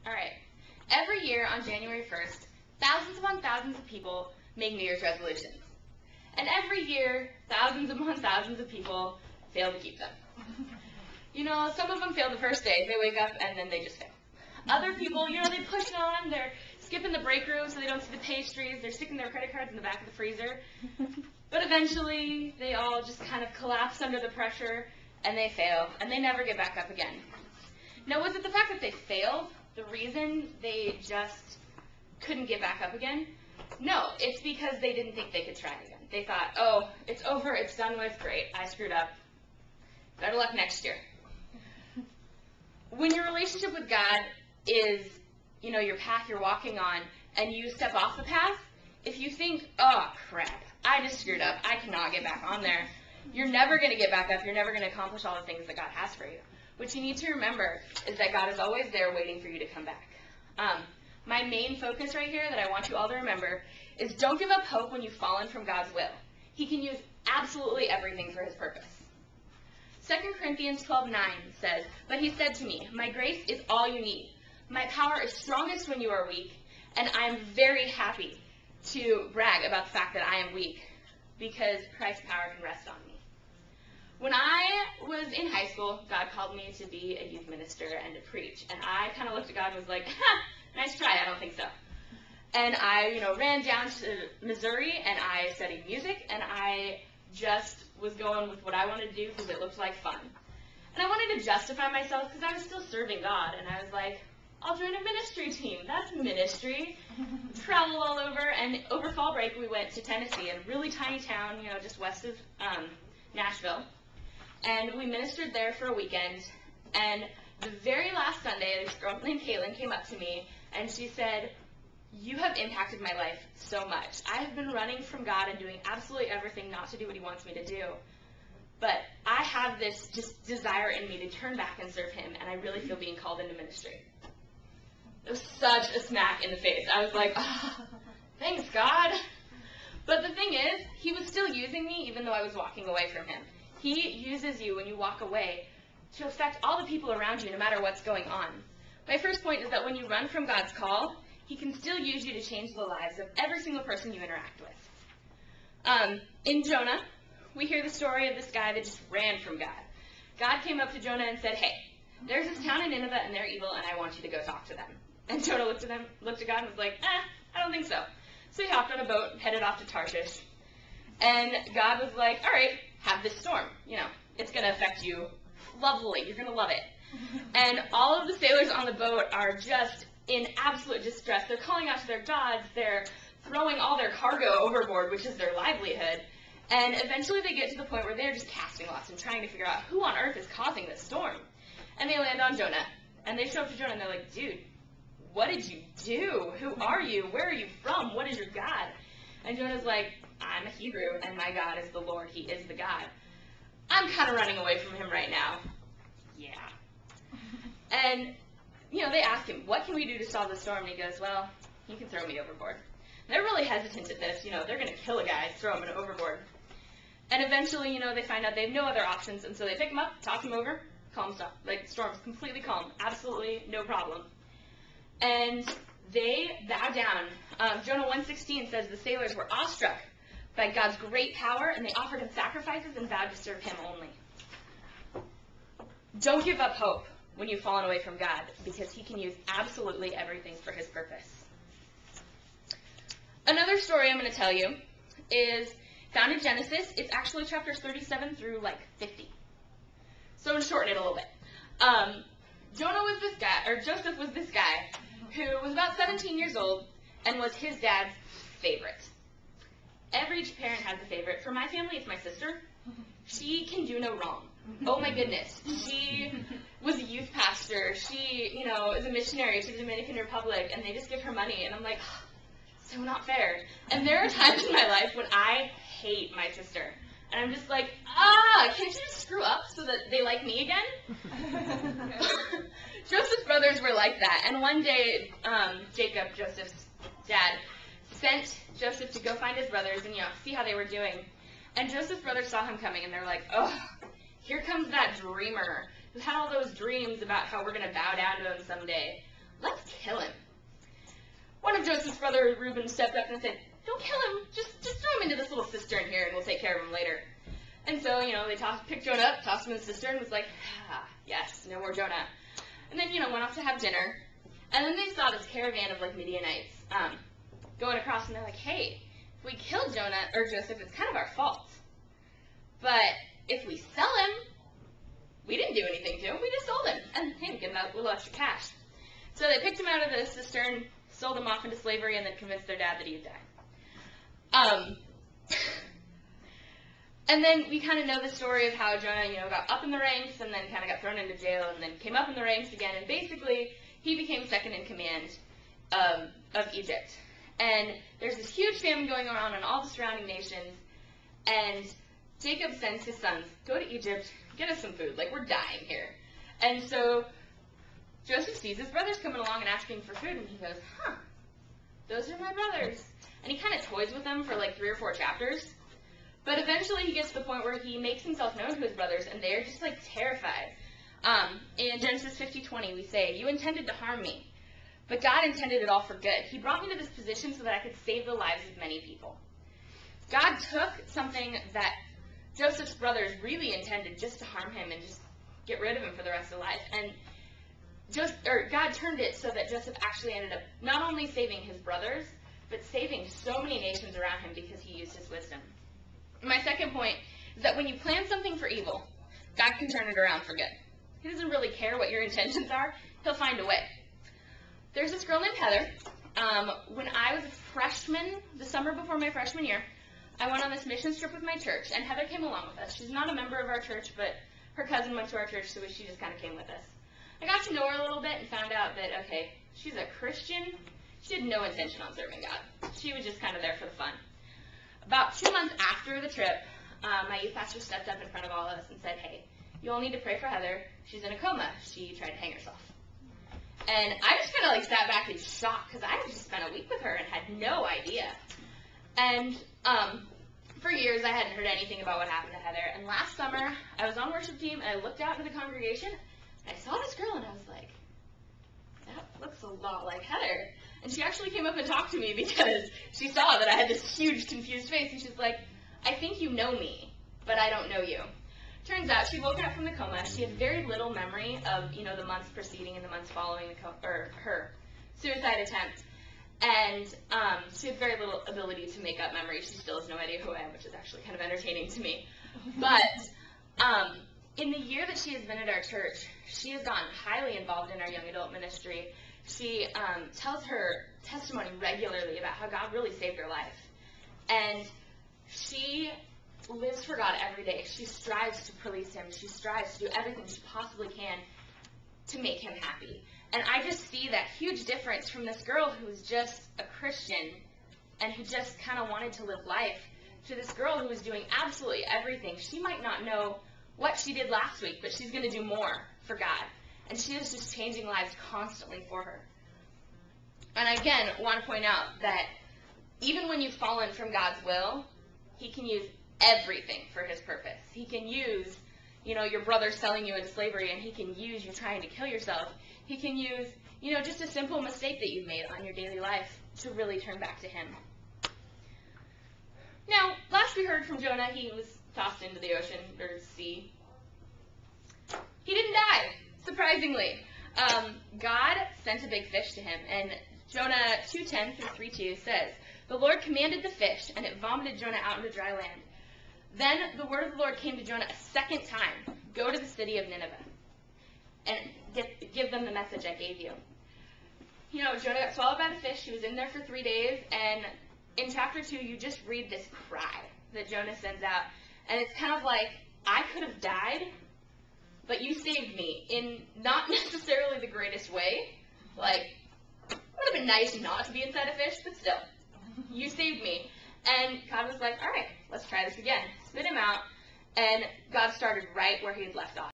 All right. Every year on January 1st, thousands upon thousands of people make New Year's resolutions. And every year, thousands upon thousands of people fail to keep them. You know, some of them fail the first day. They wake up and then they just fail. Other people, you know, they push on. They're skipping the break room so they don't see the pastries. They're sticking their credit cards in the back of the freezer. But eventually, they all just kind of collapse under the pressure and they fail. And they never get back up again. Now, was it the fact that they failed the reason they just couldn't get back up again? No, it's because they didn't think they could try again. They thought, oh, it's over, it's done with, great, I screwed up. Better luck next year. When your relationship with God is, you know, your path you're walking on, and you step off the path, if you think, oh, crap, I just screwed up, I cannot get back on there, you're never going to get back up, you're never going to accomplish all the things that God has for you. What you need to remember is that God is always there waiting for you to come back. My main focus right here that I want you all to remember is don't give up hope when you've fallen from God's will. He can use absolutely everything for his purpose. 2 Corinthians 12:9 says, "But he said to me, my grace is all you need. My power is strongest when you are weak, and I am very happy to brag about the fact that I am weak, because Christ's power can rest on me." When I was in high school, God called me to be a youth minister and to preach. And I kind of looked at God and was like, ha, nice try, I don't think so. And I, you know, ran down to Missouri and I studied music and I just was going with what I wanted to do because it looked like fun. And I wanted to justify myself because I was still serving God. And I was like, I'll join a ministry team. That's ministry. Travel all over. And over fall break, we went to Tennessee, a really tiny town, you know, just west of Nashville. And we ministered there for a weekend, and the very last Sunday, this girl named Caitlin came up to me, and she said, "You have impacted my life so much. I have been running from God and doing absolutely everything not to do what he wants me to do, but I have this just desire in me to turn back and serve him, and I really feel being called into ministry." It was such a smack in the face. I was like, oh, thanks, God. But the thing is, he was still using me even though I was walking away from him. He uses you when you walk away to affect all the people around you, no matter what's going on. My first point is that when you run from God's call, he can still use you to change the lives of every single person you interact with. In Jonah, we hear the story of this guy that just ran from God. God came up to Jonah and said, "Hey, there's this town in Nineveh and they're evil and I want you to go talk to them." And Jonah looked at God and was like, I don't think so. So he hopped on a boat and headed off to Tarshish. And God was like, all right, have this storm. You know, it's going to affect you lovely. You're going to love it. And all of the sailors on the boat are just in absolute distress. They're calling out to their gods. They're throwing all their cargo overboard, which is their livelihood. And eventually they get to the point where they're just casting lots and trying to figure out who on earth is causing this storm. And they land on Jonah. And they show up to Jonah and they're like, "Dude, what did you do? Who are you? Where are you from? What is your God?" And Jonah's like, "I'm a Hebrew, and my God is the Lord. He is the God. I'm kind of running away from him right now." Yeah. And, you know, they ask him, "What can we do to solve the storm?" And he goes, "Well, you can throw me overboard." They're really hesitant at this. You know, they're going to kill a guy, throw him overboard. And eventually, you know, they find out they have no other options, and so they pick him up, toss him over, calm stop. Like, storm's completely calm. Absolutely no problem. And they bow down. Jonah 1:16 says the sailors were awestruck by God's great power, and they offered him sacrifices and vowed to serve him only. Don't give up hope when you've fallen away from God, because he can use absolutely everything for his purpose. Another story I'm going to tell you is found in Genesis. It's actually chapters 37 through like 50. So I'm going to shorten it a little bit. Jonah was this guy, or Joseph was this guy who was about 17 years old and was his dad's favorite. Every parent has a favorite. For my family, it's my sister. She can do no wrong. Oh my goodness. She was a youth pastor. She, you know, is a missionary to the Dominican Republic, and they just give her money. And I'm like, oh, so not fair. And there are times in my life when I hate my sister. And I'm just like, can't you just screw up so that they like me again? Joseph's brothers were like that. And one day, Jacob, Joseph's dad, sent Joseph to go find his brothers and, you know, see how they were doing. And Joseph's brothers saw him coming, and they're like, oh, here comes that dreamer who had all those dreams about how we're going to bow down to him someday. Let's kill him. One of Joseph's brothers, Reuben, stepped up and said, don't kill him, just throw him into this little cistern here and we'll take care of him later. And so, they picked Jonah up, tossed him in the cistern, and was like, yes, no more Jonah. And then, went off to have dinner. And then they saw this caravan of, Midianites going across, and they're like, hey, if we kill Jonah, or Joseph, it's kind of our fault. But if we sell him, we didn't do anything to him, we just sold him. And, hey, we get a little extra cash. So they picked him out of the cistern, sold him off into slavery, and then convinced their dad that he had died. And then we kind of know the story of how Jonah, got up in the ranks and then kind of got thrown into jail and then came up in the ranks again. And basically, he became second in command of Egypt. And there's this huge famine going on in all the surrounding nations. And Jacob sends his sons, go to Egypt, get us some food. We're dying here. And so Joseph sees his brothers coming along and asking for food. And he goes, those are my brothers. And he kind of toys with them for 3 or 4 chapters. But eventually he gets to the point where he makes himself known to his brothers, and they're just, terrified. In Genesis 50:20, we say, you intended to harm me, but God intended it all for good. He brought me to this position so that I could save the lives of many people. God took something that Joseph's brothers really intended just to harm him and just get rid of him for the rest of life. And God turned it so that Joseph actually ended up not only saving his brothers, but saving so many nations around him because he used his wisdom. My second point is that when you plan something for evil, God can turn it around for good. He doesn't really care what your intentions are. He'll find a way. There's this girl named Heather. When I was a freshman, the summer before my freshman year, I went on this mission trip with my church, and Heather came along with us. She's not a member of our church, but her cousin went to our church, so she just kind of came with us. I got to know her a little bit and found out that, okay, she's a Christian. She had no intention on serving God. She was just kind of there for the fun. About 2 months after the trip, my youth pastor stepped up in front of all of us and said, hey, you all need to pray for Heather. She's in a coma. She tried to hang herself. And I just kind of sat back in shock because I had just spent a week with her and had no idea. And for years, I hadn't heard anything about what happened to Heather. And last summer, I was on worship team, and I looked out into the congregation, and I saw this girl, and I was like, that looks a lot like Heather. And she actually came up and talked to me because she saw that I had this huge, confused face, and she's like, I think you know me, but I don't know you. Turns out she'd woken up from the coma. She had very little memory of, the months preceding and the months following her suicide attempt. And she had very little ability to make up memories. She still has no idea who I am, which is actually kind of entertaining to me. But in the year that she has been at our church, she has gotten highly involved in our young adult ministry. She tells her testimony regularly about how God really saved her life. And she lives for God every day. She strives to please Him. She strives to do everything she possibly can to make Him happy. And I just see that huge difference from this girl who was just a Christian and who just kind of wanted to live life to this girl who was doing absolutely everything. She might not know what she did last week, but she's going to do more for God. And she is just changing lives constantly for her. And I, again, want to point out that even when you've fallen from God's will, He can use everything for His purpose. He can use, your brother selling you into slavery, and He can use you trying to kill yourself. He can use, just a simple mistake that you've made on your daily life to really turn back to Him. Now, last we heard from Jonah, he was tossed into the ocean, or sea. He didn't die, surprisingly. God sent a big fish to him, and Jonah 2:10 through 3:2 says, the Lord commanded the fish, and it vomited Jonah out into dry land. Then the word of the Lord came to Jonah a second time, go to the city of Nineveh, and give them the message I gave you. Jonah got swallowed by the fish. He was in there for 3 days, and in chapter 2, you just read this cry that Jonah sends out, and it's kind of like, I could have died, but you saved me in not necessarily the greatest way. It would have been nice not to be inside a fish, but still, you saved me. And God was like, all right, let's try this again. Spit him out, and God started right where he had left off.